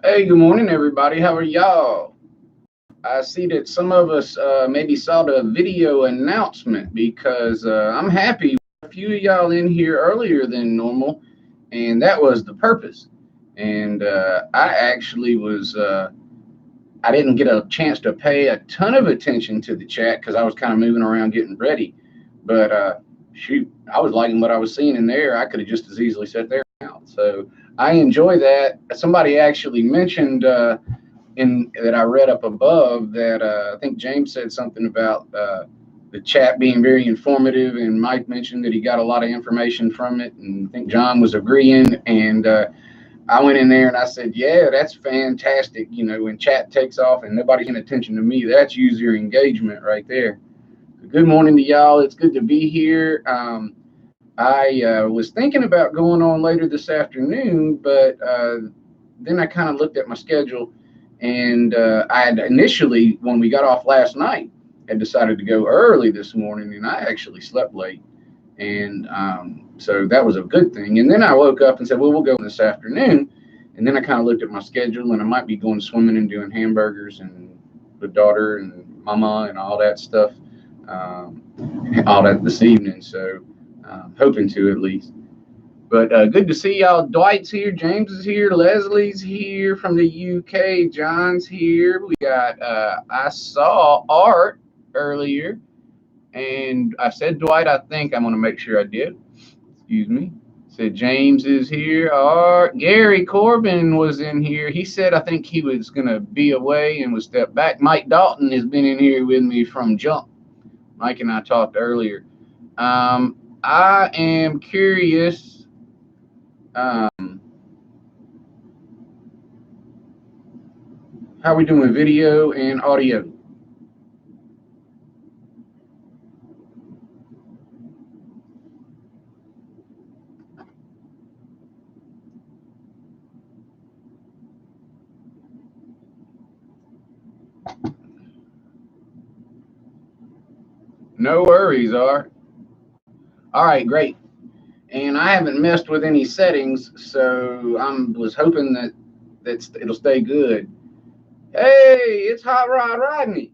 Hey, good morning, everybody. How are y'all? I see that some of us maybe saw the video announcement because I'm happy a few of y'all in here earlier than normal, and that was the purpose. And I actually I didn't get a chance to pay a ton of attention to the chat because I was kind of moving around getting ready. But shoot, I was liking what I was seeing in there. I could have just as easily sat there now. So I enjoy that. Somebody actually mentioned in that I read up above that I think James said something about the chat being very informative, and Mike mentioned that he got a lot of information from it, and I think John was agreeing. And I went in there and I said, "Yeah, that's fantastic." You know, when chat takes off and nobody's paying attention to me, that's user engagement right there. Good morning to y'all. It's good to be here. I was thinking about going on later this afternoon, but then I kind of looked at my schedule, and I had initially, when we got off last night, had decided to go early this morning, and I actually slept late, and so that was a good thing. And then I woke up and said, "Well, we'll go this afternoon," and then I kind of looked at my schedule, and I might be going swimming and doing hamburgers and the daughter and mama and all that stuff, um, all that this evening. So hoping to at least. But good to see y'all. Dwight's here, James is here, Leslie's here from the UK, John's here. We got I saw Art earlier, and I said Dwight. I think I'm gonna make sure I did. Excuse me. Said James is here. Art. Gary Corbin was in here. He said I think he was gonna be away and would step back. Mike Dalton has been in here with me from jump. Mike and I talked earlier. I am curious. How are we doing with video and audio? No worries, Art. All right, great. And I haven't messed with any settings, so I was hoping that it'll stay good. Hey, it's Hot Rod Rodney.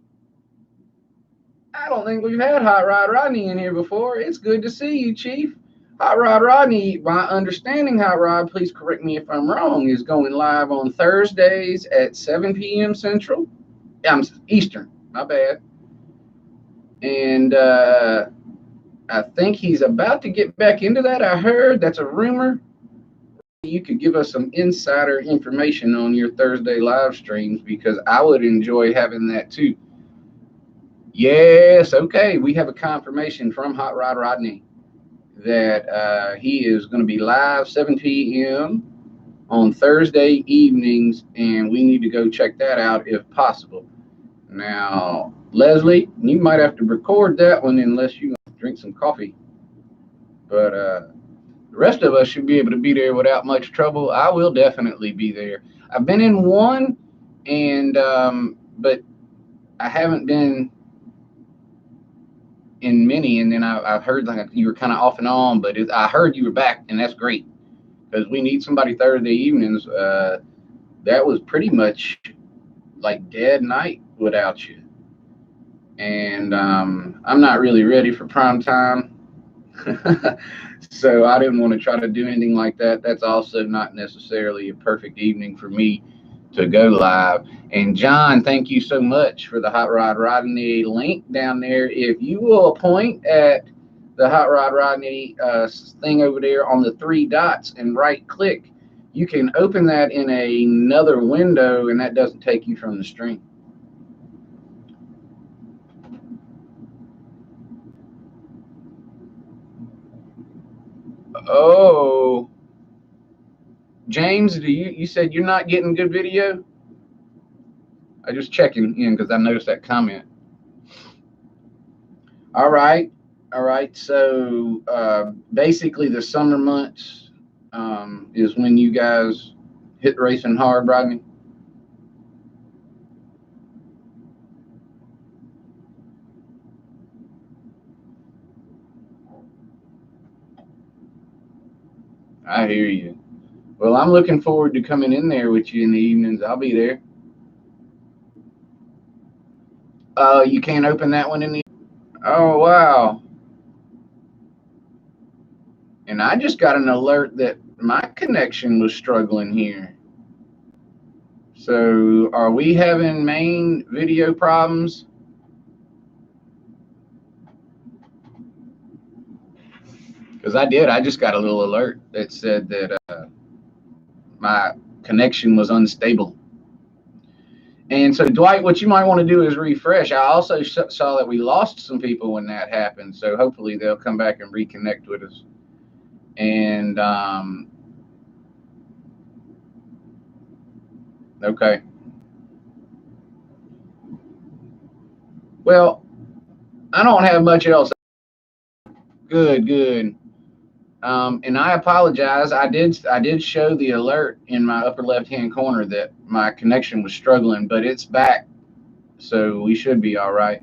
I don't think we've had Hot Rod Rodney in here before. It's good to see you, Chief. Hot Rod Rodney, my understanding, Hot Rod, please correct me if I'm wrong, is going live on Thursdays at 7 p.m. Central. I'm Eastern, my bad. And I think he's about to get back into that. I heard that's a rumor. You could give us some insider information on your Thursday live streams because I would enjoy having that too. Yes, okay. We have a confirmation from Hot Rod Rodney that he is going to be live 7 p.m. on Thursday evenings, and we need to go check that out if possible. Now, Leslie, you might have to record that one unless you drink some coffee. But the rest of us should be able to be there without much trouble. I will definitely be there. I've been in one, and but I haven't been in many. And then I've heard like you were kind of off and on, but I heard you were back, and that's great because we need somebody Thursday evenings. That was pretty much like dead night without you. And I'm not really ready for prime time. So I didn't want to try to do anything like that. That's also not necessarily a perfect evening for me to go live. And John, thank you so much for the Hot Rod Rodney link down there. If you will point at the Hot Rod Rodney thing over there on the three dots and right click, you can open that in another window, and that doesn't take you from the stream. Oh, James, you said you're not getting good video? I just checking in because I noticed that comment. All right, all right. So basically, the summer months is when you guys hit racing hard, Rodney. I hear you. Well, I'm looking forward to coming in there with you in the evenings. I'll be there. You can't open that one in the. Oh wow! And I just got an alert that my connection was struggling here. So, are we having main video problems? Because I did. I just got a little alert that said that my connection was unstable. And so, Dwight, what you might want to do is refresh. I also saw that we lost some people when that happened. So hopefully they'll come back and reconnect with us. And okay. Well, I don't have much else. Good, good. And I apologize. I did show the alert in my upper left-hand corner that my connection was struggling, but it's back, so we should be all right.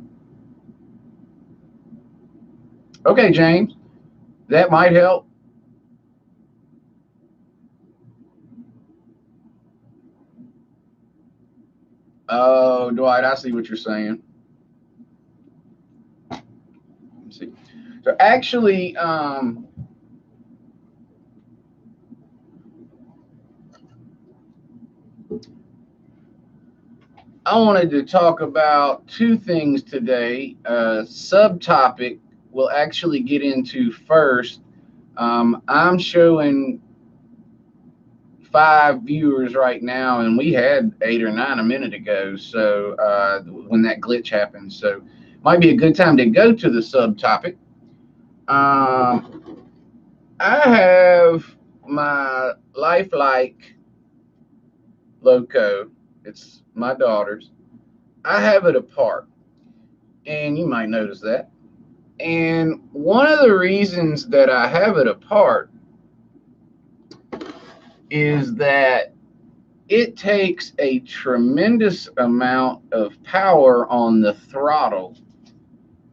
Okay, James, that might help. Oh, Dwight, I see what you're saying. Let's see. So actually, I wanted to talk about two things today. Subtopic we'll actually get into first. I'm showing 5 viewers right now, and we had 8 or 9 a minute ago. So when that glitch happened, so might be a good time to go to the subtopic. I have my lifelike loco. It's my daughter's. I have it apart, and you might notice that. And one of the reasons that I have it apart is that it takes a tremendous amount of power on the throttle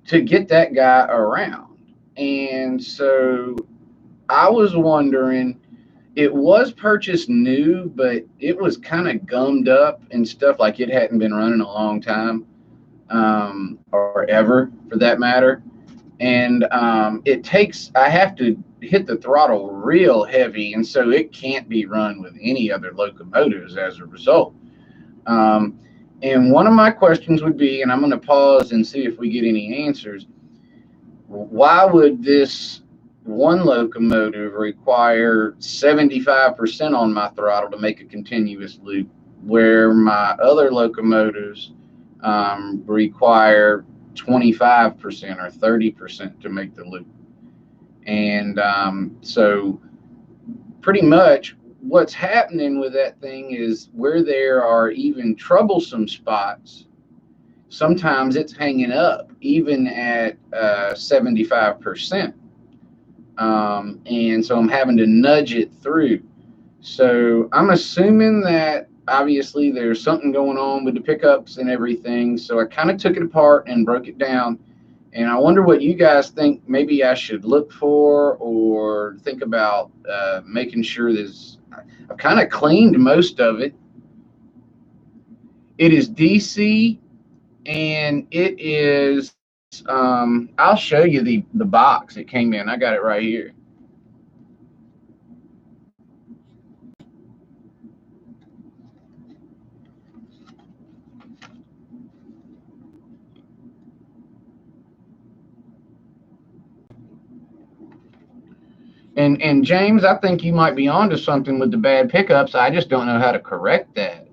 to get that guy around. And so I was wondering, it was purchased new, but it was kind of gummed up and stuff, like it hadn't been running a long time, or ever for that matter. And I have to hit the throttle real heavy, and so it can't be run with any other locomotives as a result. And one of my questions would be, and I'm going to pause and see if we get any answers, why would this one locomotive require 75% on my throttle to make a continuous loop, where my other locomotives require 25% or 30% to make the loop? And so pretty much what's happening with that thing is, where there are even troublesome spots, sometimes it's hanging up even at 75%. And so I'm having to nudge it through. So I'm assuming that obviously there's something going on with the pickups and everything. So I kind of took it apart and broke it down. And I wonder what you guys think maybe I should look for, or think about making sure this. I've kind of cleaned most of it. It is DC, and it is, I'll show you the box it came in. I got it right here. And James, I think you might be onto something with the bad pickups. I just don't know how to correct that.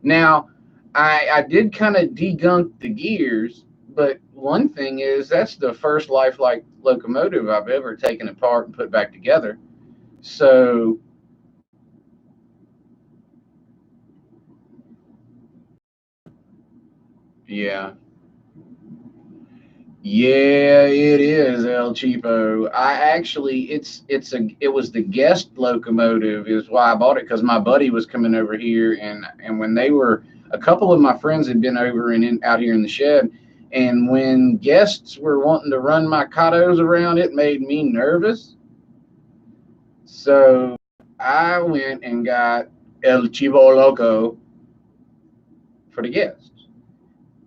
Now, I did kind of degunk the gears, but one thing is, that's the first lifelike locomotive I've ever taken apart and put back together. So yeah. Yeah, it is El Cheapo. I actually, it was the guest locomotive is why I bought it, because my buddy was coming over here, and when they were, a couple of my friends had been over and out here in the shed, and when guests were wanting to run my Katos around, it made me nervous. So I went and got El Chivo Loco for the guests.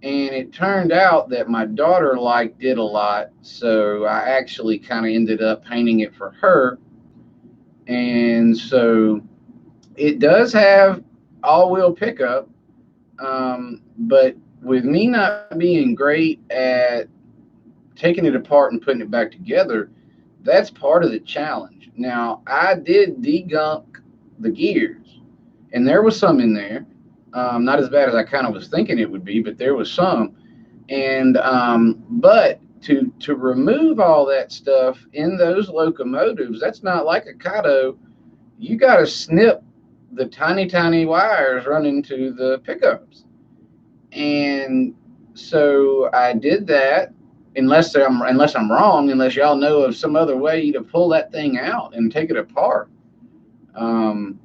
And it turned out that my daughter liked it a lot, so I actually kind of ended up painting it for her. And so it does have all-wheel pickup, but with me not being great at taking it apart and putting it back together, that's part of the challenge. Now, I did degunk the gears, and there was some in there. Not as bad as I kind of was thinking it would be, but there was some. And but to remove all that stuff in those locomotives, that's not like a Kato. You got to snip the tiny wires running to the pickups. And so I did that. Unless I'm wrong, unless y'all know of some other way to pull that thing out and take it apart. Um,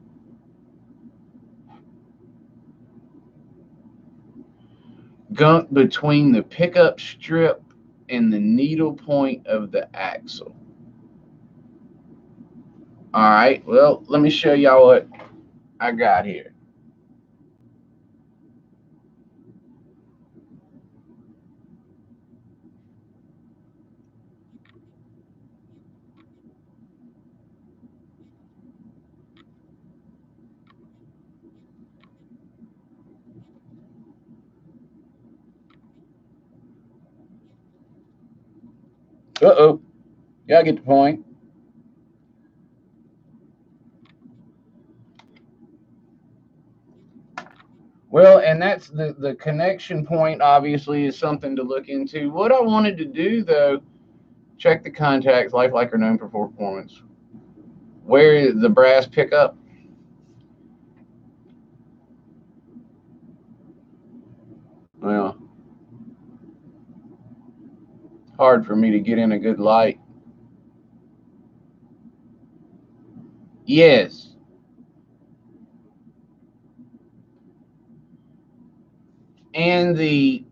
Gunk between the pickup strip and the needle point of the axle. All right, well, let me show y'all what I got here. Uh-oh, y'all get the point. Well, and that's the connection point, obviously, is something to look into. What I wanted to do, though, check the contacts, lifelike are known for performance. Where is the brass pickup? Well, hard for me to get in a good light. Yes. And the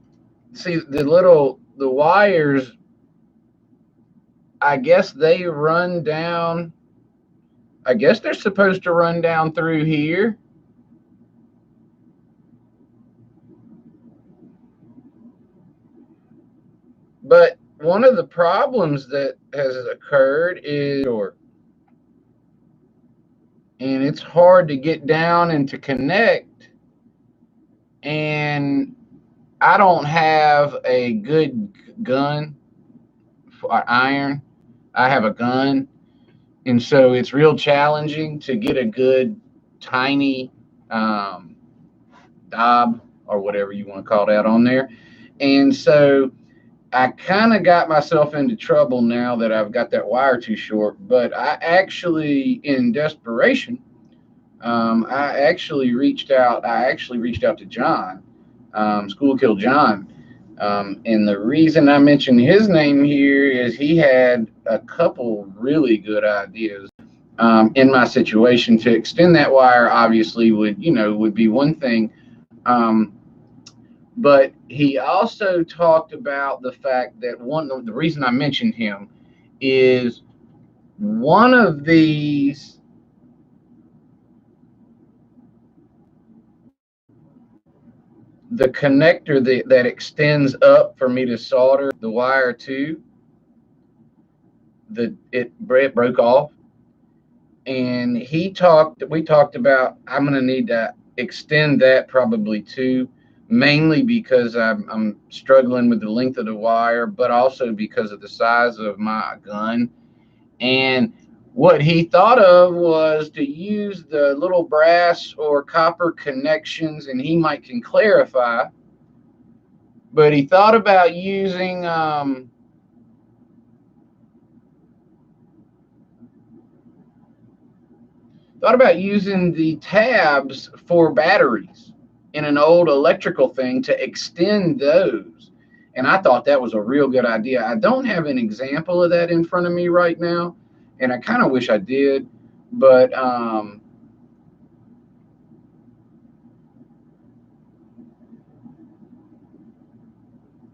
wires, I guess they run down. I guess they're supposed to run down through here. But one of the problems that has occurred is short. And it's hard to get down and to connect. And I don't have a good gun for iron. I have a gun. And so it's real challenging to get a good tiny um, dob or whatever you want to call that on there. And so I kind of got myself into trouble now that I've got that wire too short. But I actually, in desperation, I actually reached out. I actually reached out to John, School Kill John, and the reason I mentioned his name here is he had a couple really good ideas in my situation. To extend that wire, obviously, would be one thing. Um, but he also talked about the fact that the reason I mentioned him is one of these the connector that extends up for me to solder the wire to it broke off, and we talked about I'm going to need to extend that probably too, mainly because I'm struggling with the length of the wire, but also because of the size of my gun. And what he thought of was to use the little brass or copper connections, and he might can clarify, but he thought about using the tabs for batteries in an old electrical thing to extend those. And I thought that was a real good idea. I don't have an example of that in front of me right now, and I kind of wish I did, but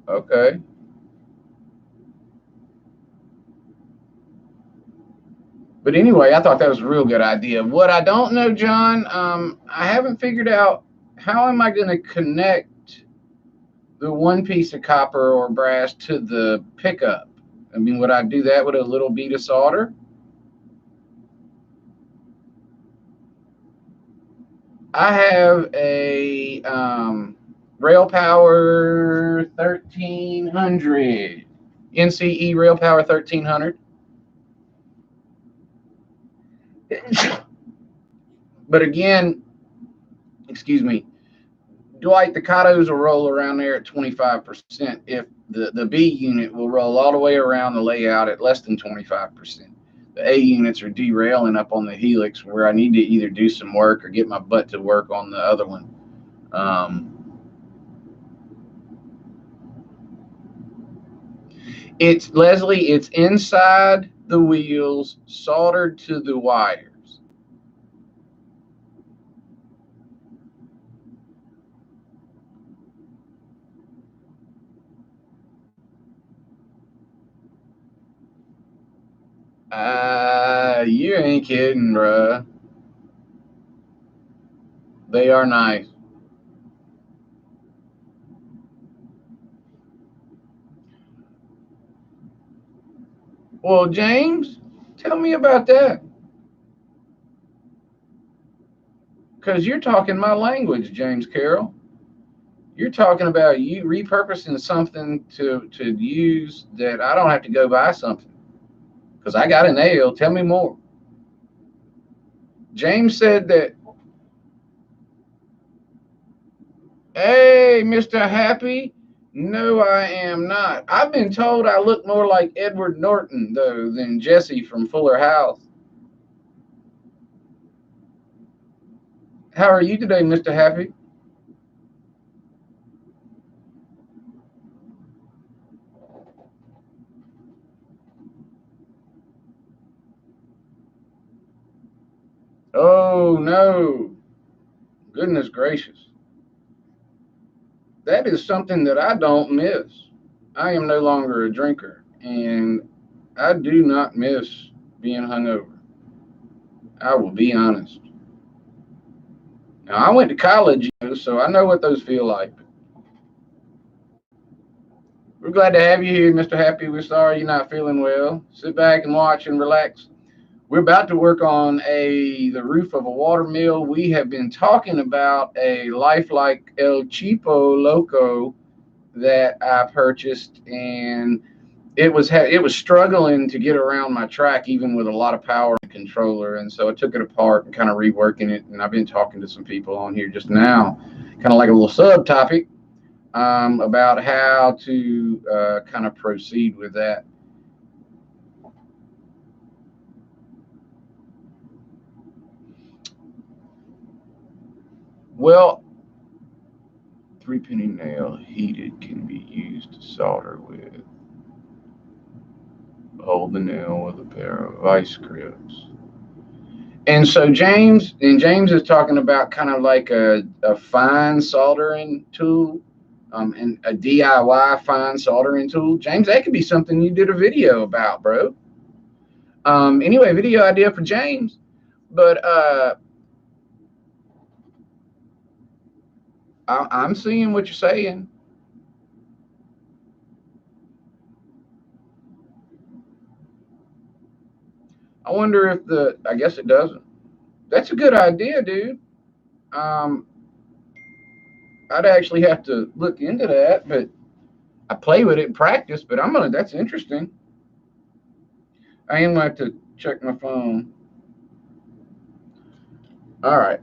okay. But anyway, I thought that was a real good idea. What I don't know, John, I haven't figured out how am I going to connect the one piece of copper or brass to the pickup. I mean, would I do that with a little bead of solder? I have a Rail Power 1300, NCE Rail Power 1300. But again, excuse me, Dwight, the Katos will roll around there at 25%. If the B unit will roll all the way around the layout at less than 25%. The A units are derailing up on the helix where I need to either do some work or get my butt to work on the other one. It's Leslie, it's inside the wheels, soldered to the wires. You ain't kidding, bruh. They are nice. Well, James, tell me about that. Because you're talking my language, James Carroll. You're talking about you repurposing something to use that I don't have to go buy something. Because I got a nail. Tell me more. James said that, hey, Mr. Happy, no, I am not. I've been told I look more like Edward Norton, though, than Jesse from Fuller House. How are you today, Mr. Happy? Oh, no. Goodness gracious. That is something that I don't miss. I am no longer a drinker, and I do not miss being hungover. I will be honest. Now, I went to college, so I know what those feel like. We're glad to have you here, Mr. Happy. We're sorry you're not feeling well. Sit back and watch and relax. We're about to work on the roof of a water mill. We have been talking about a lifelike El Cheapo Loco that I purchased, and it was struggling to get around my track even with a lot of power and controller, and so I took it apart and kind of reworking it. And I've been talking to some people on here just now, kind of like a little subtopic about how to kind of proceed with that. Well, three-penny nail heated can be used to solder with. Hold the nail with a pair of vice grips. And so James is talking about kind of like a fine soldering tool, and a DIY fine soldering tool. James, that could be something you did a video about, bro. Anyway, video idea for James. But I'm seeing what you're saying. I wonder if I guess it doesn't. That's a good idea, dude. Um, I'd actually have to look into that, but I play with it in practice. But that's interesting. I am going to check my phone. All right.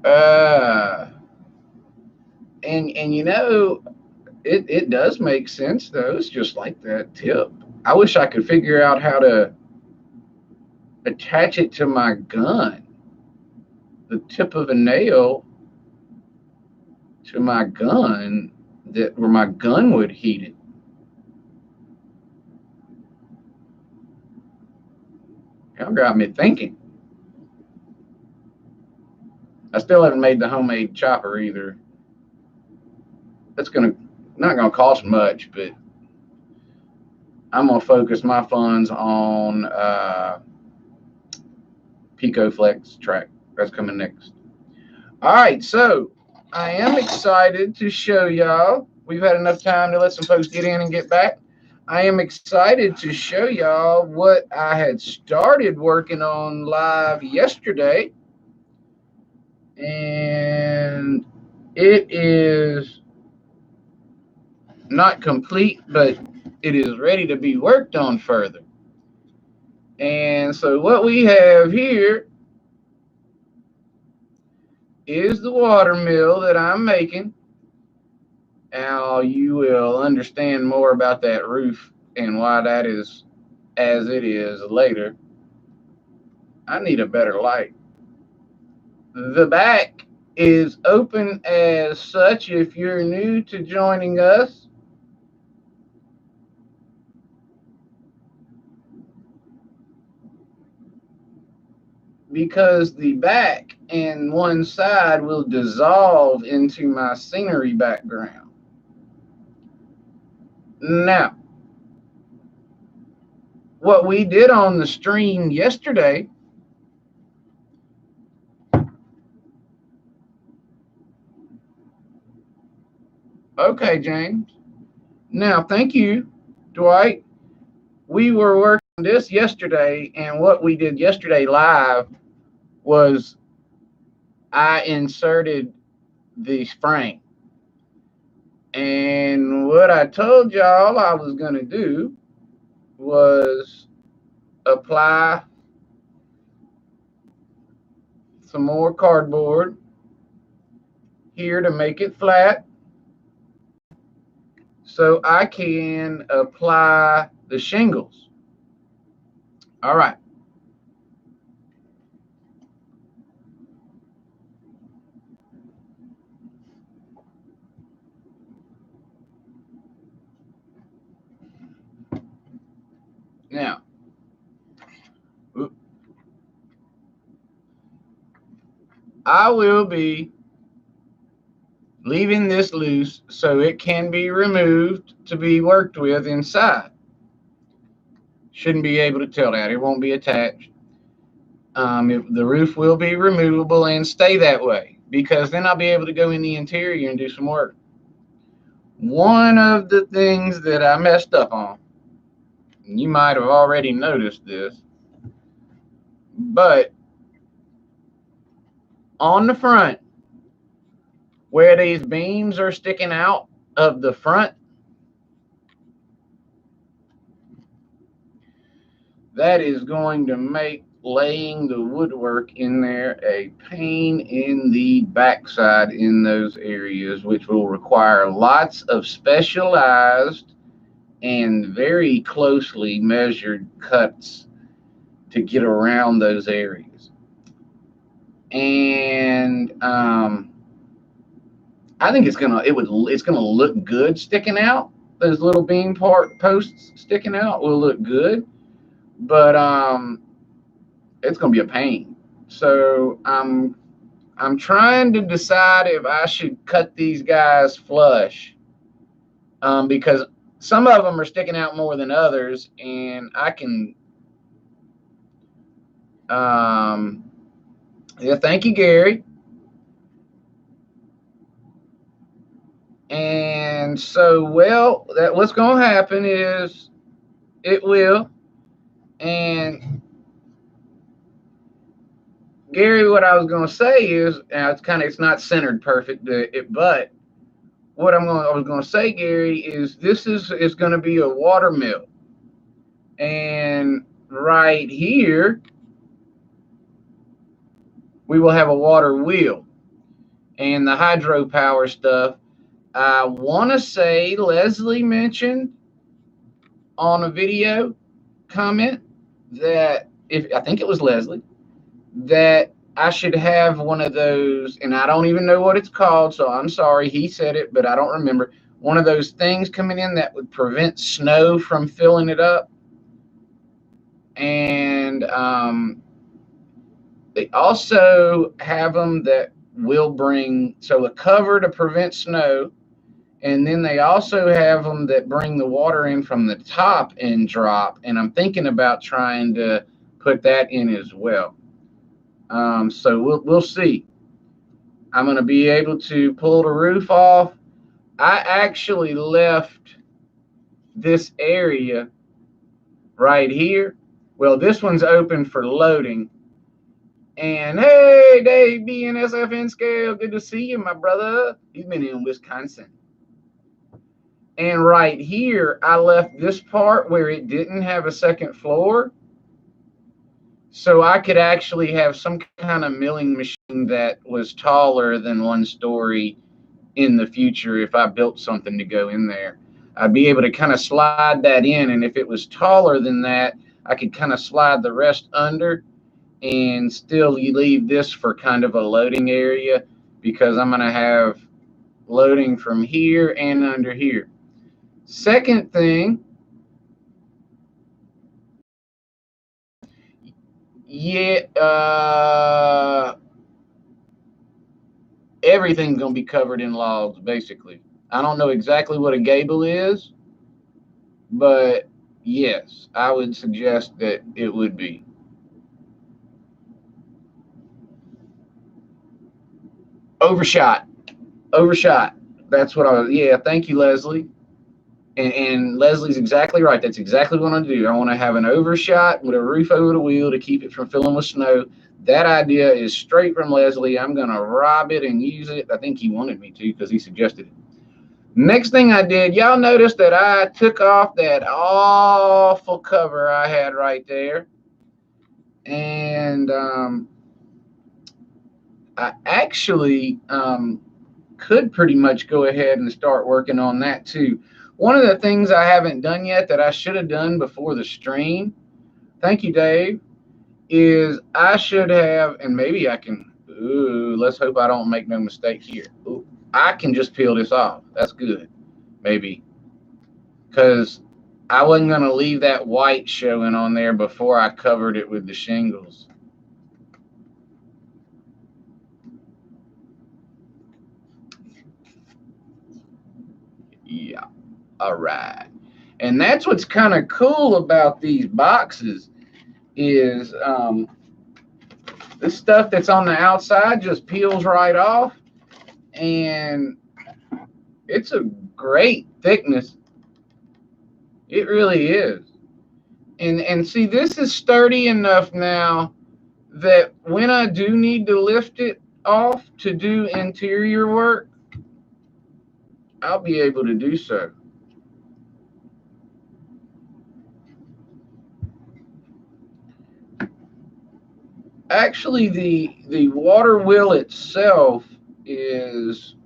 Uh, and it does make sense though. It's just like that tip. I wish I could figure out how to attach it to my gun. The tip of a nail to my gun that where my gun would heat it. Y'all got me thinking. I still haven't made the homemade chopper either. That's gonna not going to cost much, but I'm going to focus my funds on Pico Flex track. That's coming next. All right, so I am excited to show y'all. We've had enough time to let some folks get in and get back. I am excited to show y'all what I had started working on live yesterday. And it is not complete, but it is ready to be worked on further. And so what we have here is the water mill that I'm making. Now you will understand more about that roof and why that is as it is later. I need a better light. The back is open as such if you're new to joining us. Because the back and one side will dissolve into my scenery background. Now, what we did on the stream yesterday, okay, James. Now, thank you, Dwight. We were working on this yesterday, and what we did yesterday live was I inserted the frame. And what I told y'all I was going to do was apply some more cardboard here to make it flat so I can apply the shingles. All right. Now, I will be leaving this loose so it can be removed to be worked with inside. Shouldn't be able to tell that. It won't be attached. The roof will be removable and stay that way because then I'll be able to go in the interior and do some work. One of the things that I messed up on, you might have already noticed this, but on the front, where these beams are sticking out of the front, that is going to make laying the woodwork in there a pain in the backside in those areas, which will require lots of specialized and very closely measured cuts to get around those areas. And I think it's gonna look good sticking out. Those little beam posts sticking out will look good, but it's gonna be a pain. So I'm trying to decide if I should cut these guys flush, because some of them are sticking out more than others, and I can. Yeah, thank you, Gary. And so, well, that what's going to happen is it will. And Gary, what I was going to say is, it's not centered perfect, but what I was going to say, Gary, is this is going to be a water mill, and right here we will have a water wheel, and the hydropower stuff. I want to say Leslie mentioned on a video comment that I think it was Leslie, that I should have one of those, and I don't even know what it's called, so I'm sorry. He said it, but I don't remember. One of those things coming in that would prevent snow from filling it up. And they also have them that will bring, so a cover to prevent snow And then they also have them that bring the water in from the top and drop. And I'm thinking about trying to put that in as well. So we'll see. I'm going to be able to pull the roof off. I actually left this area right here. Well, this one's open for loading. And hey, Dave, BNSFN Scale, good to see you, my brother. He's been in Wisconsin. And right here, I left this part where it didn't have a second floor. So I could actually have some kind of milling machine that was taller than 1 story in the future if I built something to go in there. I'd be able to kind of slide that in. And if it was taller than that, I could kind of slide the rest under and still you leave this for kind of a loading area because I'm going to have loading from here and under here. Second thing, yeah, everything's going to be covered in logs, basically. I don't know exactly what a gable is, but yes, I would suggest that it would be. Overshot. Overshot. That's what I was, yeah, thank you, Leslie. And Leslie's exactly right. That's exactly what I want to do. I want to have an overshot with a roof over the wheel to keep it from filling with snow. That idea is straight from Leslie. I'm going to rob it and use it. I think he wanted me to because he suggested it. Next thing I did, y'all noticed that I took off that awful cover I had right there. And I actually could pretty much go ahead and start working on that too. One of the things I haven't done yet that I should have done before the stream, thank you, Dave, is I should have, and maybe I can, ooh, let's hope I don't make no mistake here. Ooh, I can just peel this off. That's good, maybe, because I wasn't going to leave that white showing on there before I covered it with the shingles. Yeah, all right. And that's what's kind of cool about these boxes is this stuff that's on the outside just peels right off, and it's a great thickness. It really is. And see, this is sturdy enough now that when I do need to lift it off to do interior work, I'll be able to do so. Actually, the water wheel itself is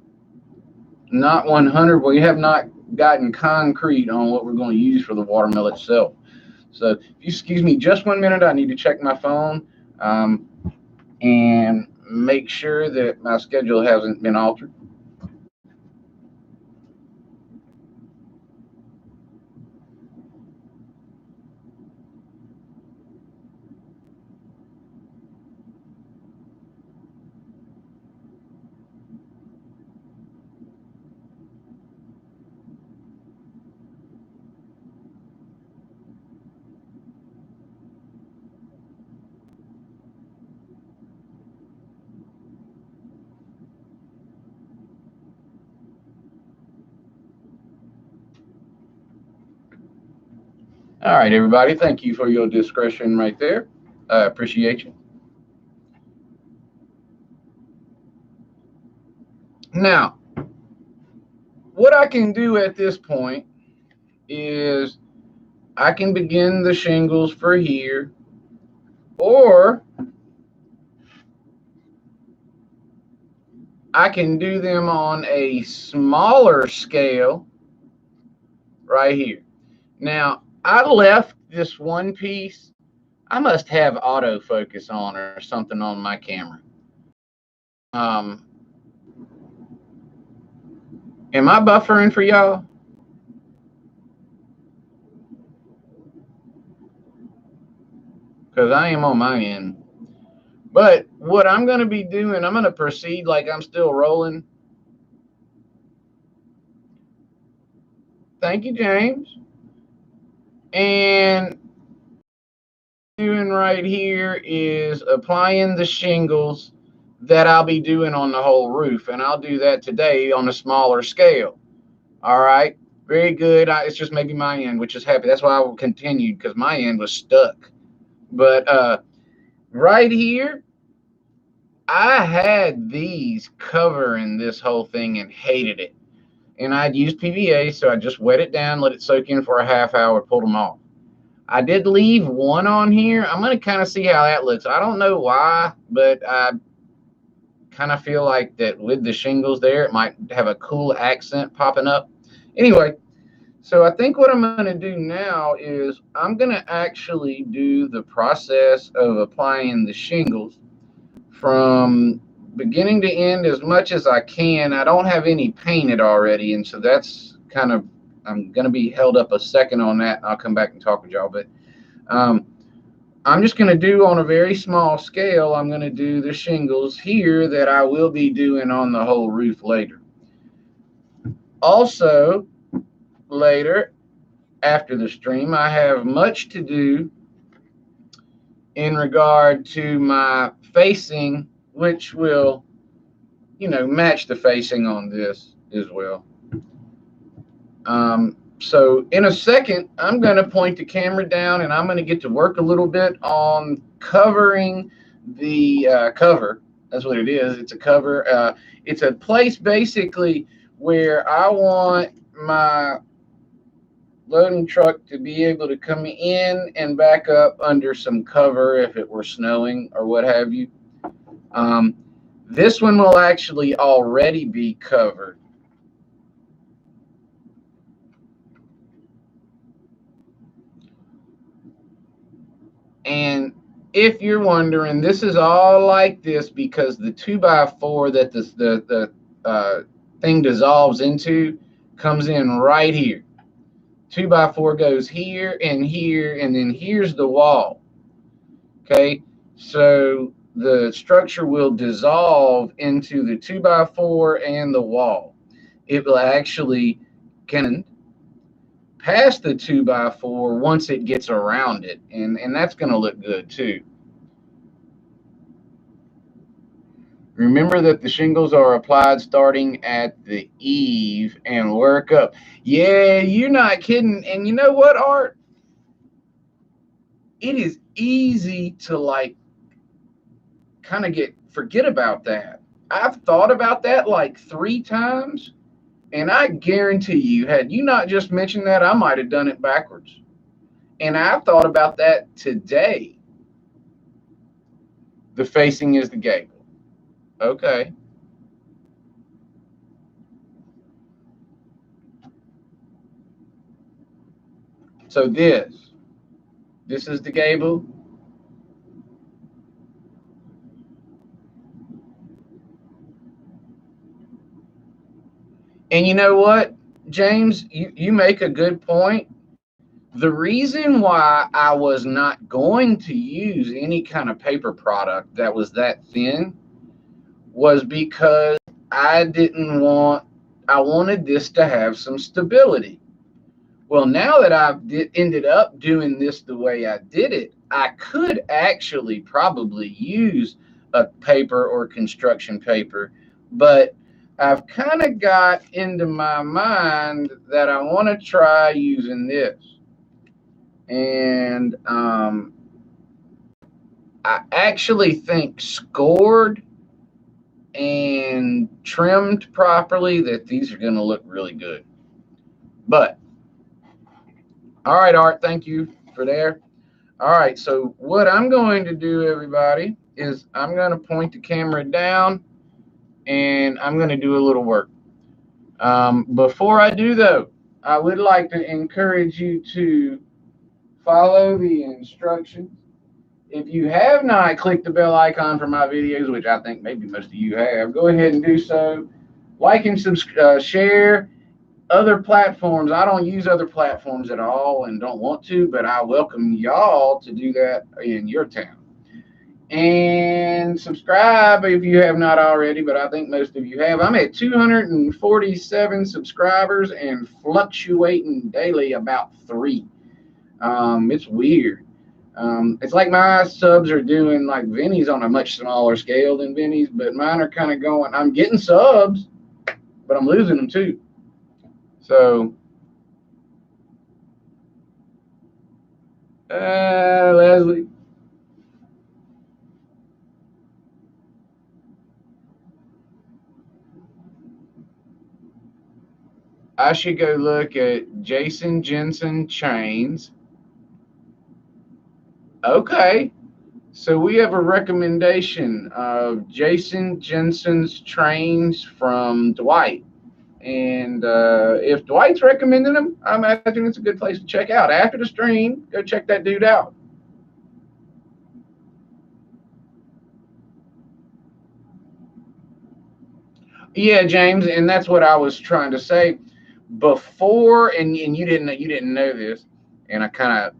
not 100. We have not gotten concrete on what we're going to use for the water mill itself. So if you excuse me just 1 minute, I need to check my phone and make sure that my schedule hasn't been altered. All right, everybody. Thank you for your discretion right there. I appreciate you. Now, what I can do at this point is I can begin the shingles for here, or I can do them on a smaller scale right here. Now, I left this one piece. I must have autofocus on or something on my camera. Am I buffering for y'all? Because I am on my end. But what I'm going to be doing, I'm going to proceed like I'm still rolling. Thank you, James. And doing right here is applying the shingles that I'll be doing on the whole roof, and I'll do that today on a smaller scale. All right, very good. It's just maybe my end, which is happy. That's why I continued, because my end was stuck. But right here, I had these covering this whole thing and hated it. And I'd used PVA, so I just wet it down, let it soak in for a half hour, pulled them off. I did leave one on here. I'm going to kind of see how that looks. I don't know why, but I kind of feel like that with the shingles there, it might have a cool accent popping up. Anyway, so I think what I'm going to do now is I'm going to actually do the process of applying the shingles from beginning to end as much as I can. I don't have any painted already, and so that's kind of, I'm going to be held up a second on that, and I'll come back and talk with y'all. But I'm just going to do on a very small scale, I'm going to do the shingles here that I will be doing on the whole roof later. Also, later, after the stream, I have much to do in regard to my facing, which will, you know, match the facing on this as well. So in a second, I'm going to point the camera down, and I'm going to get to work a little bit on covering the cover. That's what it is. It's a cover. It's a place basically where I want my loading truck to be able to come in and back up under some cover if it were snowing or what have you. This one will actually already be covered. And if you're wondering, this is all like this because the 2x4 that the thing dissolves into comes in right here. 2x4 goes here, and then here's the wall. Okay, so the structure will dissolve into the 2x4 and the wall. It will actually can past the 2x4 once it gets around it, and that's going to look good too. Remember that the shingles are applied starting at the eave and work up. Yeah, you're not kidding. And you know what, Art? It is easy to like kind of forget about that. I've thought about that like 3 times. And I guarantee you, had you not just mentioned that, I might have done it backwards. And I thought about that today. The facing is the gable. Okay. So this is the gable. And you know what, James, you make a good point. The reason why I was not going to use any kind of paper product that was that thin was because I wanted this to have some stability. Well, now that I've ended up doing this the way I did it, I could actually probably use a paper or construction paper, but I've kind of got into my mind that I want to try using this. And I actually think scored and trimmed properly that these are going to look really good. But, all right, Art, thank you for there. All right, so what I'm going to do, everybody, is I'm going to point the camera down, and I'm going to do a little work. Before I do, though, I would like to encourage you to follow the instructions. If you have not clicked the bell icon for my videos, which I think maybe most of you have, go ahead and do so. Like and share other platforms. I don't use other platforms at all and don't want to, but I welcome y'all to do that in your town. And subscribe if you have not already, but I think most of you have. I'm at 247 subscribers and fluctuating daily about 3. It's weird. It's like my subs are doing like Vinny's on a much smaller scale than Vinny's, but mine are kind of going. I'm getting subs, but I'm losing them too. So, Leslie, I should go look at Jason Jensen chains. Okay. So we have a recommendation of Jason Jensen's trains from Dwight. And if Dwight's recommending them, I imagine it's a good place to check out. After the stream, go check that dude out. Yeah, James, and that's what I was trying to say before, and you didn't know this, and I kind of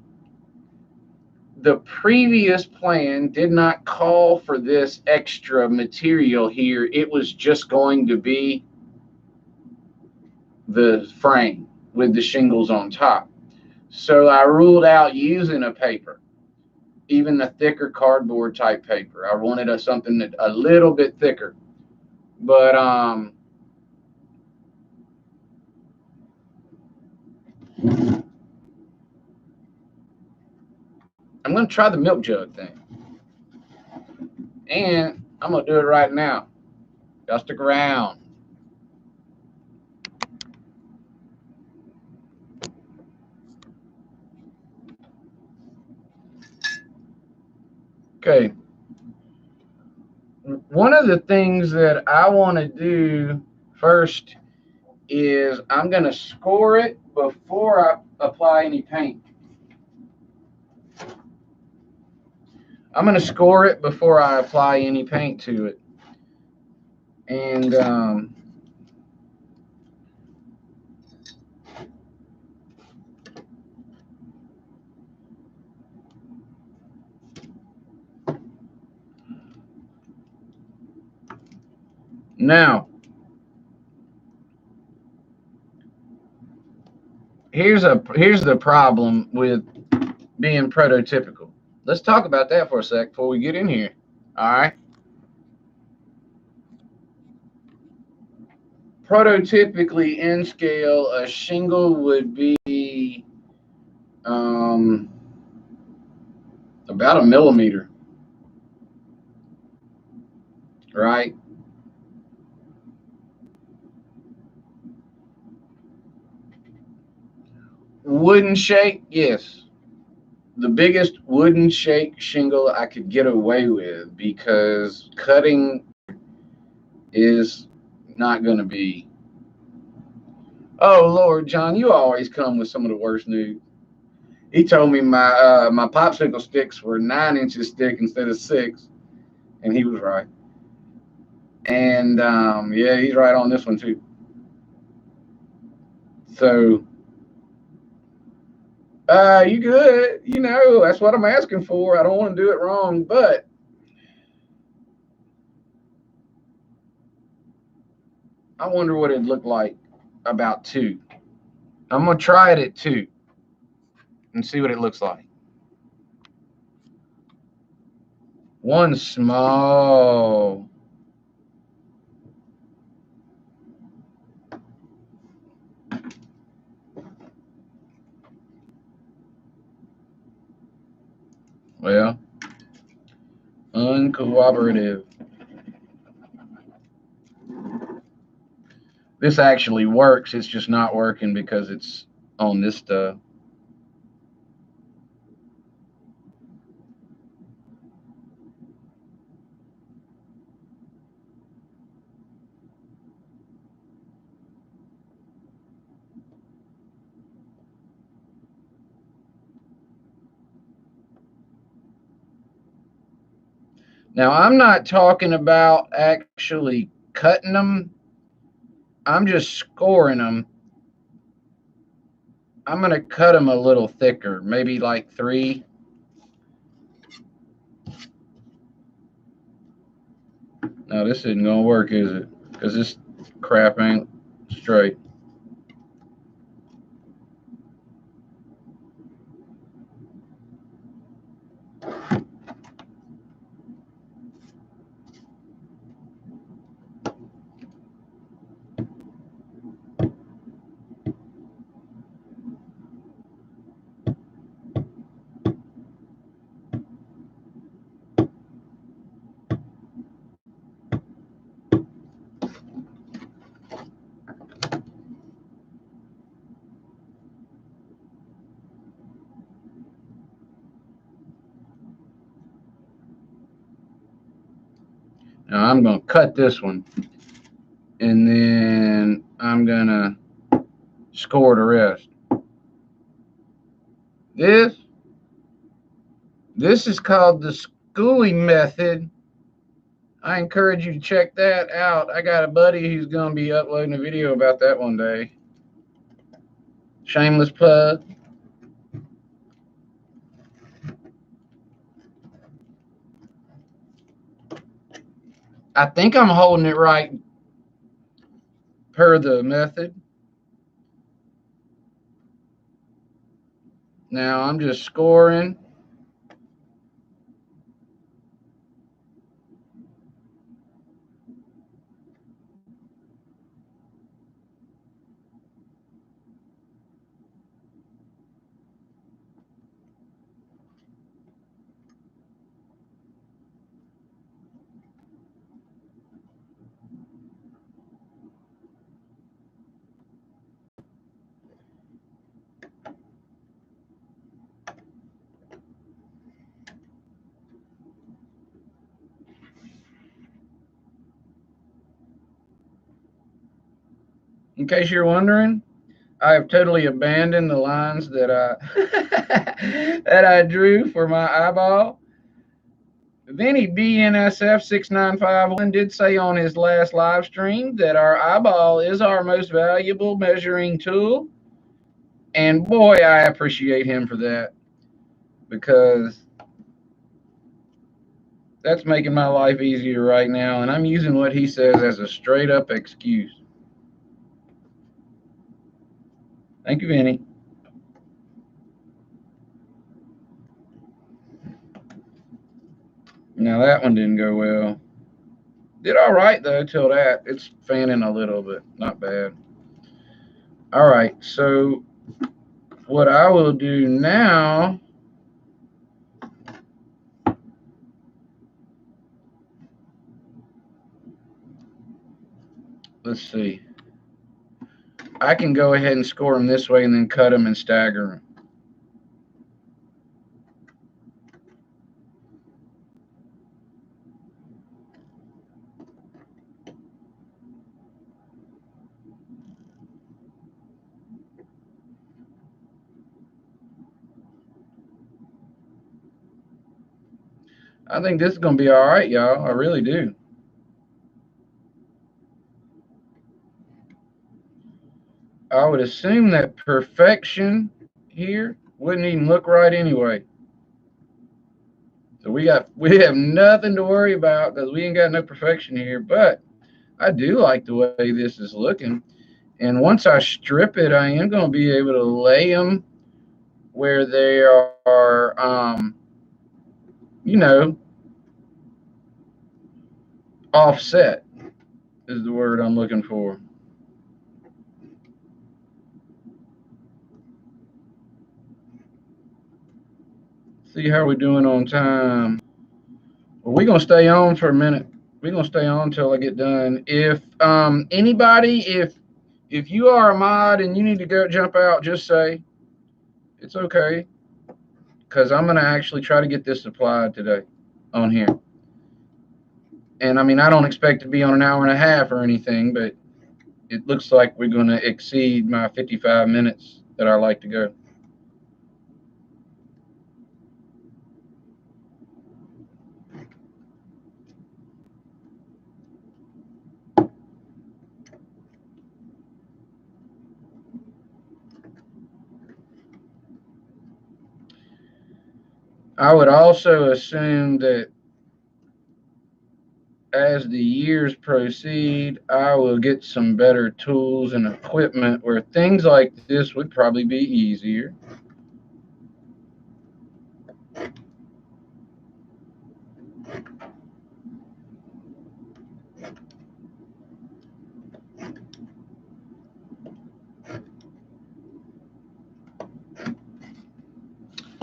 the previous plan did not call for this extra material here. It was just going to be the frame with the shingles on top. So I ruled out using a paper, even the thicker cardboard type paper. I wanted something that a little bit thicker. But I'm going to try the milk jug thing. And I'm going to do it right now. Y'all stick around. Okay. One of the things that I want to do first is I'm going to score it before I apply any paint. I'm going to score it before I apply any paint to it. And now, here's the problem with being prototypical. Let's talk about that for a sec before we get in here. All right. Prototypically, in scale, a shingle would be about a millimeter, right? Wooden shake, yes. The biggest wooden shake shingle I could get away with because cutting is not going to be. Oh Lord, John, you always come with some of the worst news. He told me my popsicle sticks were 9 inches thick instead of 6, and he was right. And yeah, he's right on this one too. So, you good? You know, that's what I'm asking for. I don't want to do it wrong, but I wonder what it'd look like about 2. I'm gonna try it at 2 and see what it looks like. One small. Well, uncooperative. This actually works. It's just not working because it's on this stuff. Now, I'm not talking about actually cutting them. I'm just scoring them. I'm going to cut them a little thicker, maybe like 3. No, this isn't gonna work, is it? Because this crap ain't straight. Now I'm gonna cut this one, and then I'm gonna score the rest. This this is called the schooling method. I encourage you to check that out. I got a buddy who's gonna be uploading a video about that one day. Shameless plug. I think I'm holding it right per the method. Now I'm just scoring. In case you're wondering, I have totally abandoned the lines that I that I drew for my eyeball. Vinny BNSF6951 did say on his last live stream that our eyeball is our most valuable measuring tool. And boy, I appreciate him for that, because that's making my life easier right now. And I'm using what he says as a straight up excuse. Thank you, Vinny. Now that one didn't go well. Did all right though till that. It's fanning a little, but not bad. All right, so what I will do now, let's see. I can go ahead and score them this way and then cut them and stagger them. I think this is going to be all right, y'all. I really do. I would assume that perfection here wouldn't even look right anyway. So we have nothing to worry about because we ain't got no perfection here. But I do like the way this is looking. And once I strip it, I am going to be able to lay them where they are, you know, offset is the word I'm looking for. See how we're doing on time. Well, we're gonna stay on for a minute. We're gonna stay on until I get done. If anybody, if you are a mod and you need to go jump out, just say it's okay, because I'm gonna actually try to get this applied today on here. And I mean, I don't expect to be on an hour and a half or anything, but it looks like we're gonna exceed my 55 minutes that I like to go. I would also assume that as the years proceed, I will get some better tools and equipment where things like this would probably be easier.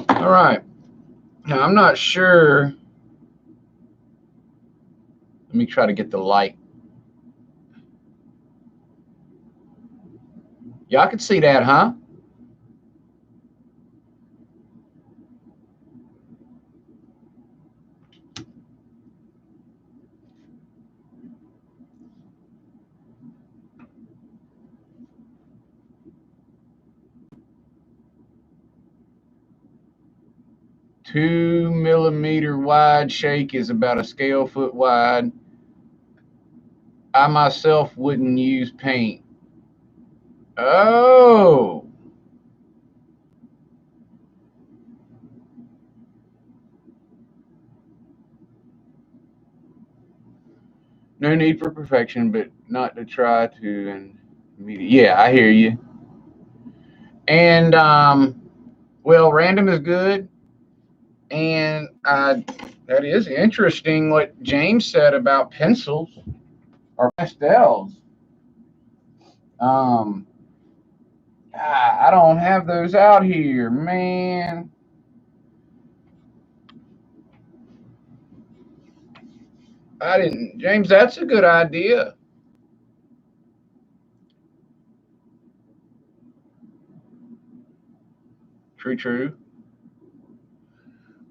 All right. Now, I'm not sure. Let me try to get the light. Y'all can see that, huh? Two-millimeter wide shake is about a scale foot wide. I myself wouldn't use paint. Oh, no need for perfection, but not to try to. And yeah, I hear you. And well, random is good. And that is interesting what James said about pencils or pastels. Um, I don't have those out here, man. I didn't, James. That's a good idea. True, true.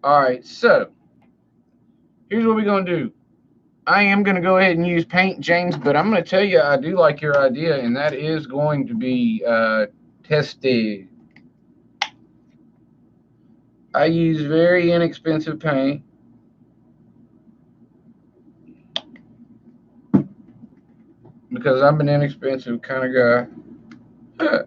All right, so here's what we're gonna do. I am gonna go ahead and use paint, James, but I'm gonna tell you I do like your idea, and that is going to be tested. I use very inexpensive paint because I'm an inexpensive kind of guy.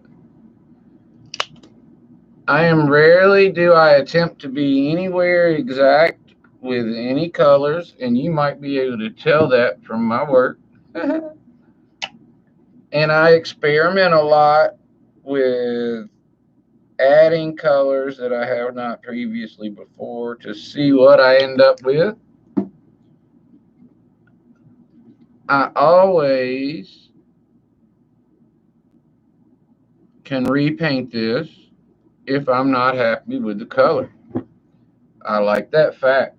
I am rarely do I attempt to be anywhere exact with any colors, and you might be able to tell that from my work. And I experiment a lot with adding colors that I have not previously before to see what I end up with. I always can repaint this if I'm not happy with the color. I like that fact.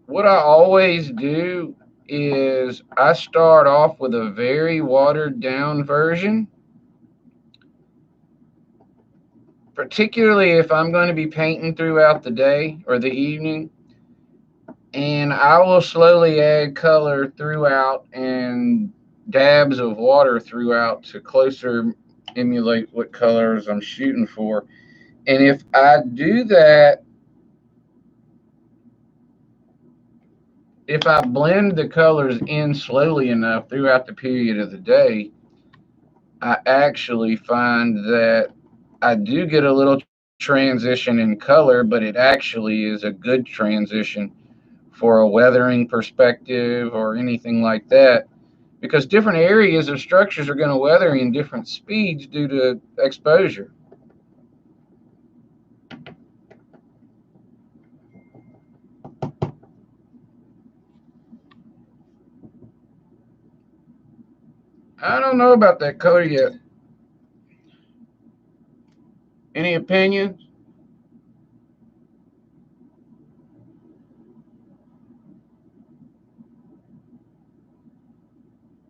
What I always do is I start off with a very watered down version, particularly if I'm going to be painting throughout the day or the evening. And I will slowly add color throughout and dabs of water throughout to closer emulate what colors I'm shooting for. And if I do that, if I blend the colors in slowly enough throughout the period of the day, I actually find that I do get a little transition in color, but it actually is a good transition for a weathering perspective or anything like that, because different areas of structures are going to weather in different speeds due to exposure. I don't know about that color yet. Any opinions?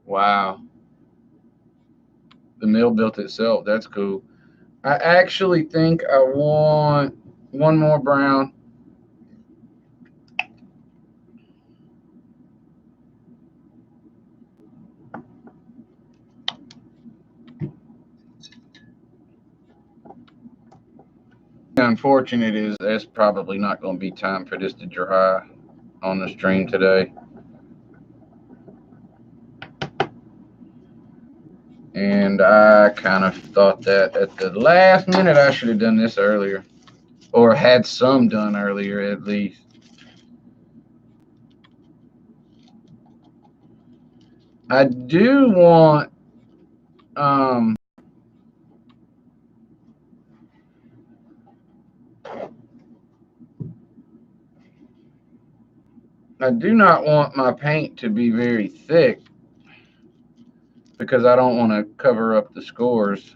Wow. The mill built itself. That's cool. I actually think I want one more brown. Unfortunate is that's probably not going to be time for this to dry on the stream today. And I kind of thought that at the last minute I should have done this earlier, or had some done earlier at least. I do want I do not want my paint to be very thick because I don't want to cover up the scores.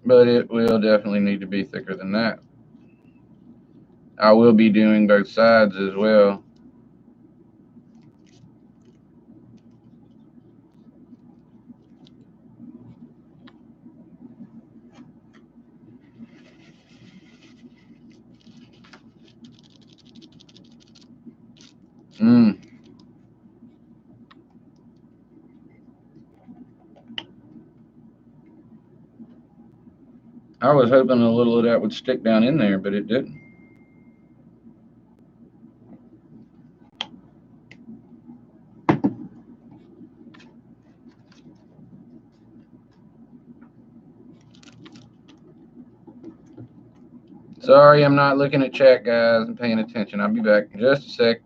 But it will definitely need to be thicker than that. I will be doing both sides as well. I was hoping a little of that would stick down in there, but it didn't. Sorry, I'm not looking at chat, guys. I'm paying attention. I'll be back in just a sec.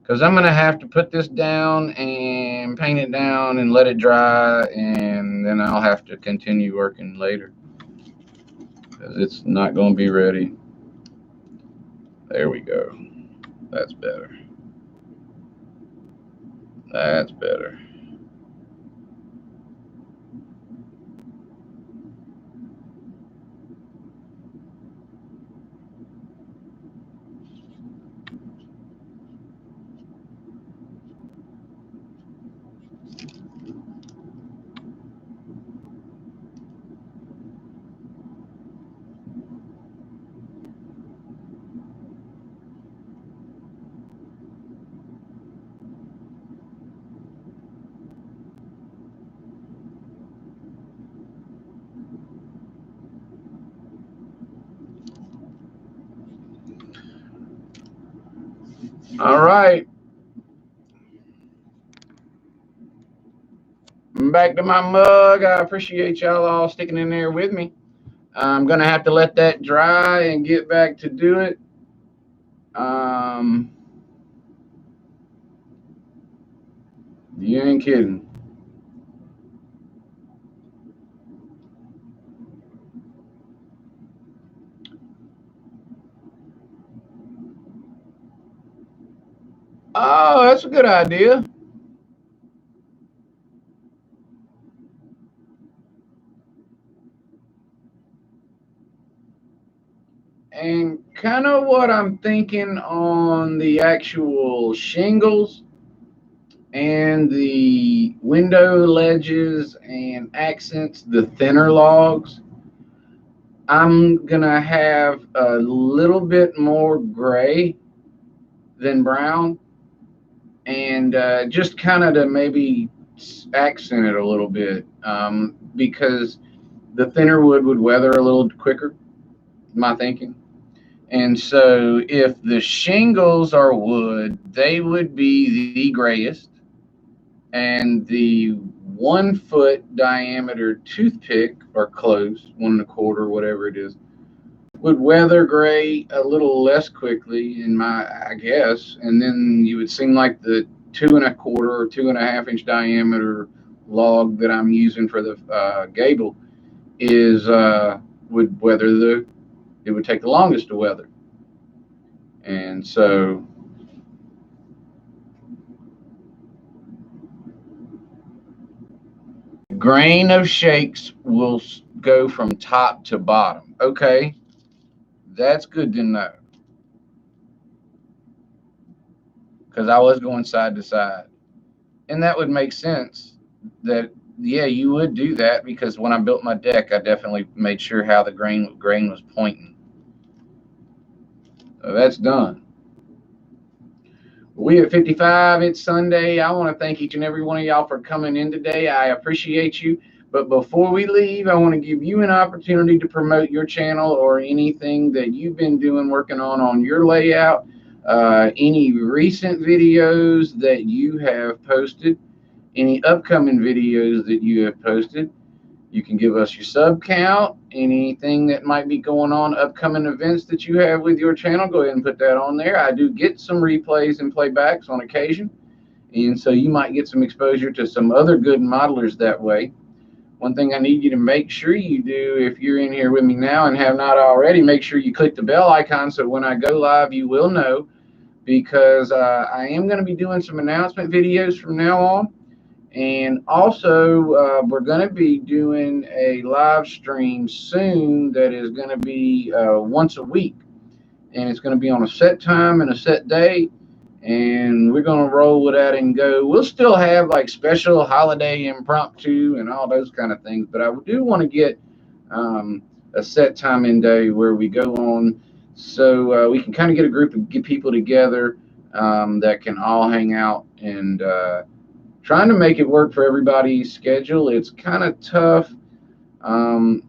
Because I'm going to have to put this down and paint it down and let it dry. And then I'll have to continue working later. Because it's not going to be ready. There we go. That's better. That's better. All right. I'm back to my mug. I appreciate y'all all sticking in there with me. I'm going to have to let that dry and get back to do it. You ain't kidding. Oh, that's a good idea. And kind of what I'm thinking on the actual shingles and the window ledges and accents, the thinner logs, I'm going to have a little bit more gray than brown. And just kind of to maybe accent it a little bit, because the thinner wood would weather a little quicker, my thinking. And so if the shingles are wood, they would be the grayest. And the 1 foot diameter toothpick, or close, 1 1/4, whatever it is, would weather gray a little less quickly, I guess. And then you would seem like the 2 1/4 or 2.5 inch diameter log that I'm using for the gable would weather it would take the longest to weather. And so grain of shakes will go from top to bottom. Okay, that's good to know. Because I was going side to side. And that would make sense that, yeah, you would do that, because when I built my deck, I definitely made sure how the grain was pointing. So that's done. We at 55, it's Sunday. I want to thank each and every one of y'all for coming in today. I appreciate you. But before we leave, I want to give you an opportunity to promote your channel or anything that you've been doing, working on your layout. any recent videos that you have posted, any upcoming videos that you have posted. You can give us your sub count, anything that might be going on, upcoming events that you have with your channel. Go ahead and put that on there. I do get some replays and playbacks on occasion, and so you might get some exposure to some other good modelers that way. One thing I need you to make sure you do, if you're in here with me now and have not already, make sure you click the bell icon so when I go live you will know, because I am going to be doing some announcement videos from now on. And also, we're going to be doing a live stream soon that is going to be once a week. And it's going to be on a set time and a set day. And we're going to roll with that and go. We'll still have like special holiday impromptu and all those kind of things. But I do want to get a set time and day where we go on, so we can kind of get a group of people together that can all hang out and trying to make it work for everybody's schedule. It's kind of tough on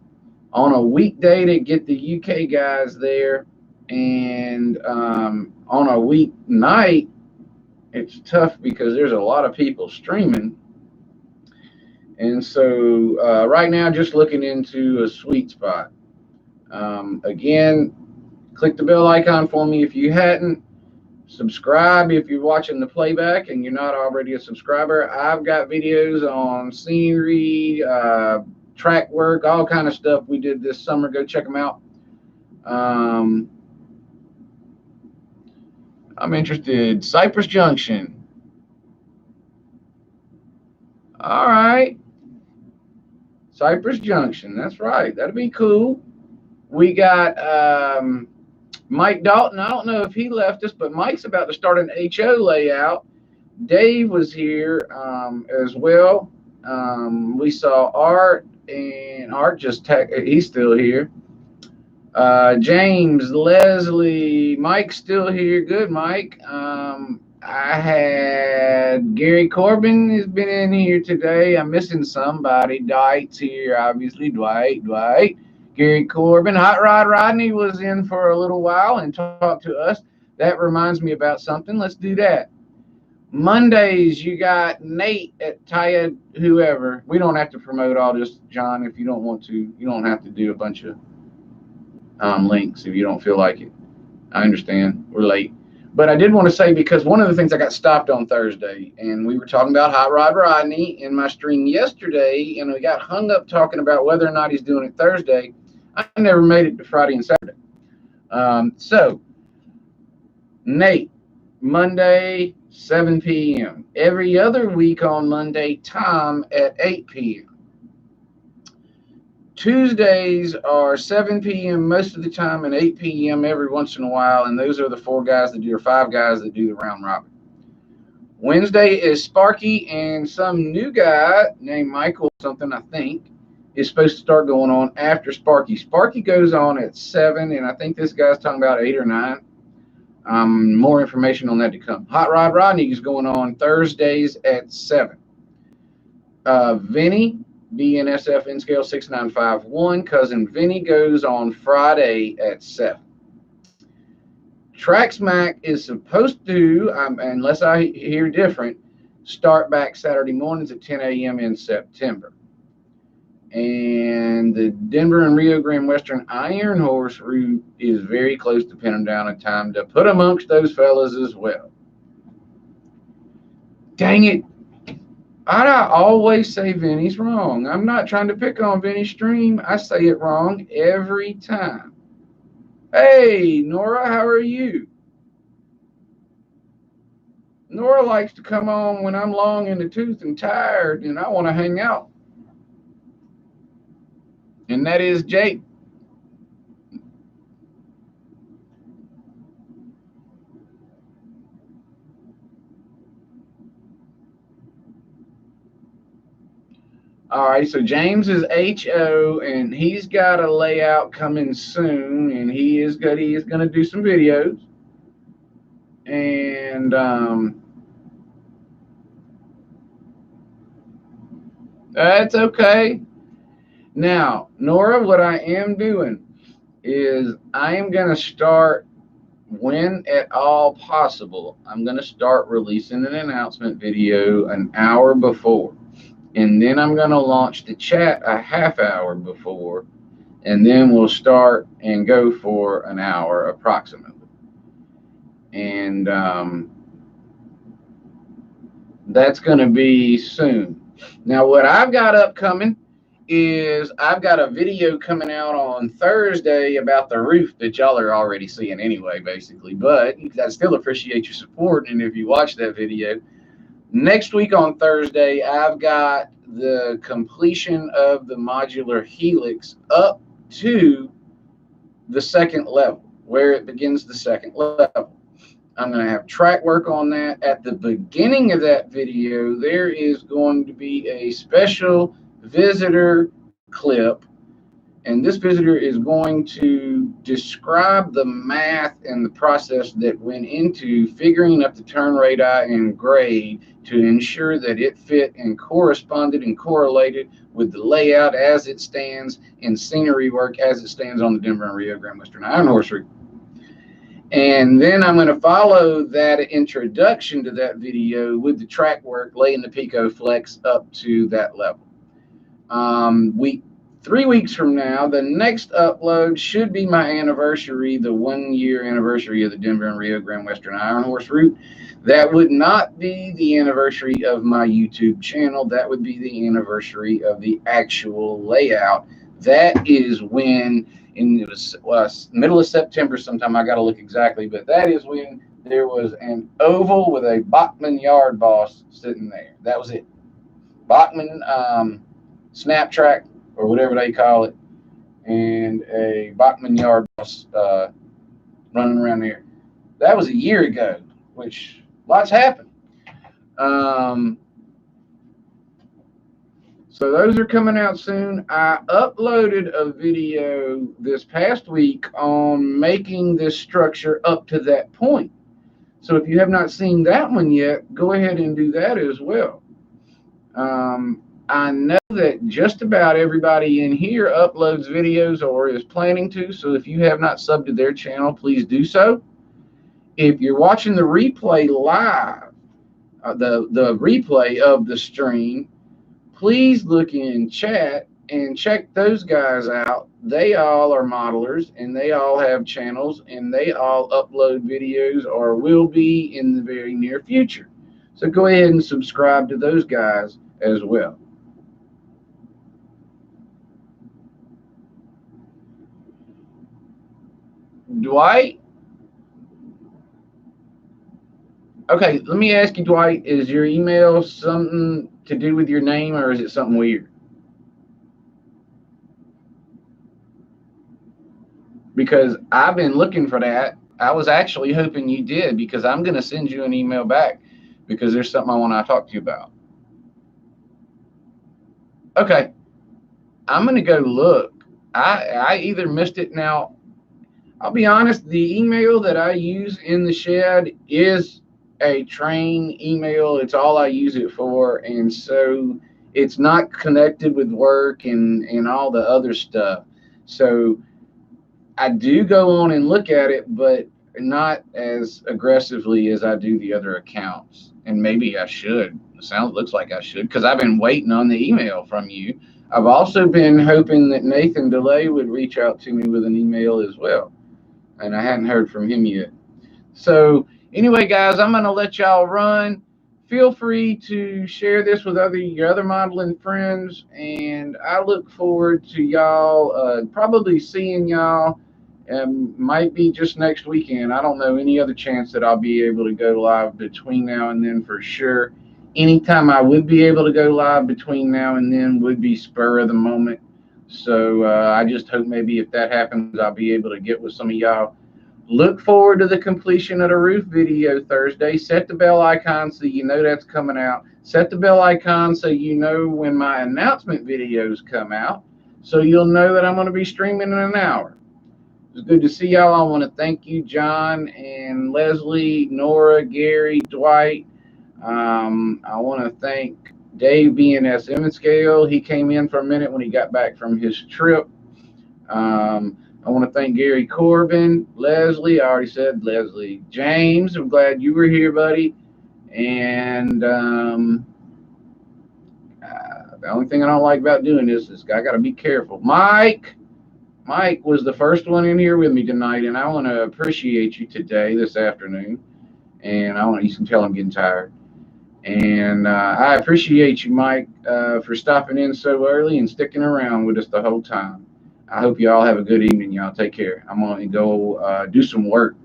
a weekday to get the UK guys there, and on a weeknight it's tough because there's a lot of people streaming. And so right now, just looking into a sweet spot. Again, click the bell icon for me if you hadn't. Subscribe if you're watching the playback and you're not already a subscriber. I've got videos on scenery, track work, all kind of stuff we did this summer. Go check them out. I'm interested. Cypress Junction. All right. Cypress Junction. That's right. That'll be cool. We got Mike Dalton. I don't know if he left us, but Mike's about to start an HO layout. Dave was here as well. We saw Art, and Art he's still here. James, Leslie, Mike's still here. Good, Mike. I had Gary Corbin has been in here today. I'm missing somebody. Dwight's here, obviously. Dwight. Gary Corbin. Hot Rod Rodney was in for a little while and talked to us. That reminds me about something. Let's do that. Mondays, you got Nate at Taya, whoever. We don't have to promote all this, John, if you don't want to. You don't have to do a bunch of links if you don't feel like it. I understand. We're late. But I did want to say, because one of the things I got stopped on Thursday, and we were talking about Hot Rod Rodney in my stream yesterday, and we got hung up talking about whether or not he's doing it Thursday. I never made it to Friday and Saturday. So, Nate, Monday, 7 p.m. Every other week on Monday, Tom at 8 p.m. Tuesdays are 7 p.m. most of the time and 8 p.m. every once in a while, and those are the 5 guys that do the round robin. Wednesday is Sparky, and some new guy named Michael something, I think, is supposed to start going on after Sparky. Sparky goes on at 7, and I think this guy's talking about 8 or 9. More information on that to come. Hot Rod Rodney is going on Thursdays at 7. Vinny, BNSF N scale 6951. Cousin Vinny goes on Friday at 7. TrackSmack is supposed to, unless I hear different, start back Saturday mornings at 10 a.m. in September. And the Denver and Rio Grande Western Iron Horse route is very close to pinning down a time to put amongst those fellas as well. Dang it. I always say Vinny's wrong. I'm not trying to pick on Vinny's stream. I say it wrong every time. Hey, Nora, how are you? Nora likes to come on when I'm long in the tooth and tired and I want to hang out. And that is Jake. All right, so James is HO, and he's got a layout coming soon, and he is going to do some videos. And that's okay. Now, Nora, what I am doing is I am going to start when at all possible, I'm going to start releasing an announcement video an hour before. And then I'm going to launch the chat a half hour before. And then we'll start and go for an hour approximately. And that's going to be soon. Now, what I've got upcoming is I've got a video coming out on Thursday about the roof that y'all are already seeing anyway, basically. But I still appreciate your support. And if you watch that video, next week on Thursday, I've got the completion of the modular helix up to the second level, where it begins the second level. I'm going to have track work on that. At the beginning of that video, there is going to be a special visitor clip, and this visitor is going to describe the math and the process that went into figuring up the turn radii and grade to ensure that it fit and corresponded and correlated with the layout as it stands and scenery work as it stands on the Denver and Rio Grande Western Iron Horse route. And then I'm going to follow that introduction to that video with the track work, laying the Pico Flex up to that level. 3 weeks from now, the next upload should be my anniversary, the 1-year anniversary of the Denver and Rio Grande Western Iron Horse route. That would not be the anniversary of my YouTube channel. That would be the anniversary of the actual layout. That is when, it was middle of September sometime, I got to look exactly, but that is when there was an oval with a Bachmann yard boss sitting there. That was it. Bachmann snap track, or whatever they call it, and a Bachmann yard boss running around there. That was a year ago, which lots happened. So those are coming out soon. I uploaded a video this past week on making this structure up to that point. So if you have not seen that one yet, go ahead and do that as well. I know that just about everybody in here uploads videos or is planning to. So if you have not subbed to their channel, please do so. If you're watching the replay live, the replay of the stream, please look in chat and check those guys out. They all are modelers and they all have channels and they all upload videos or will be in the very near future. So go ahead and subscribe to those guys as well. Dwight? Okay, let me ask you, Dwight, is your email something to do with your name or is it something weird? Because I've been looking for that. I was actually hoping you did, because I'm going to send you an email back because there's something I want to talk to you about. Okay, I'm going to go look. I either missed it. Now, I'll be honest, the email that I use in the shed is a train email. It's all I use it for, and so it's not connected with work and all the other stuff. So I do go on and look at it, but not as aggressively as I do the other accounts. And maybe I should. Looks like I should, because I've been waiting on the email from you. I've also been hoping that Nathan DeLay would reach out to me with an email as well, and I hadn't heard from him yet. So anyway, guys, I'm going to let y'all run. Feel free to share this with your other modeling friends, and I look forward to y'all probably seeing y'all. Might be just next weekend. I don't know any other chance that I'll be able to go live between now and then for sure. Anytime I would be able to go live between now and then would be spur of the moment. So I just hope maybe if that happens, I'll be able to get with some of y'all. Look forward to the completion of the roof video Thursday. Set the bell icon so you know that's coming out. Set the bell icon so you know when my announcement videos come out, so you'll know that I'm going to be streaming in an hour. It's good to see y'all. I want to thank you, John and Leslie, Nora, Gary, Dwight. I want to thank Dave B&S Emmonscale. He came in for a minute when he got back from his trip. I want to thank Gary Corbin, Leslie. I already said Leslie. James, I'm glad you were here, buddy. And the only thing I don't like about doing this is I got to be careful. Mike was the first one in here with me tonight, and I want to appreciate you today, this afternoon. And you can tell I'm getting tired. And I appreciate you, Mike, for stopping in so early and sticking around with us the whole time. I hope you all have a good evening. Y'all take care. I'm going to go do some work.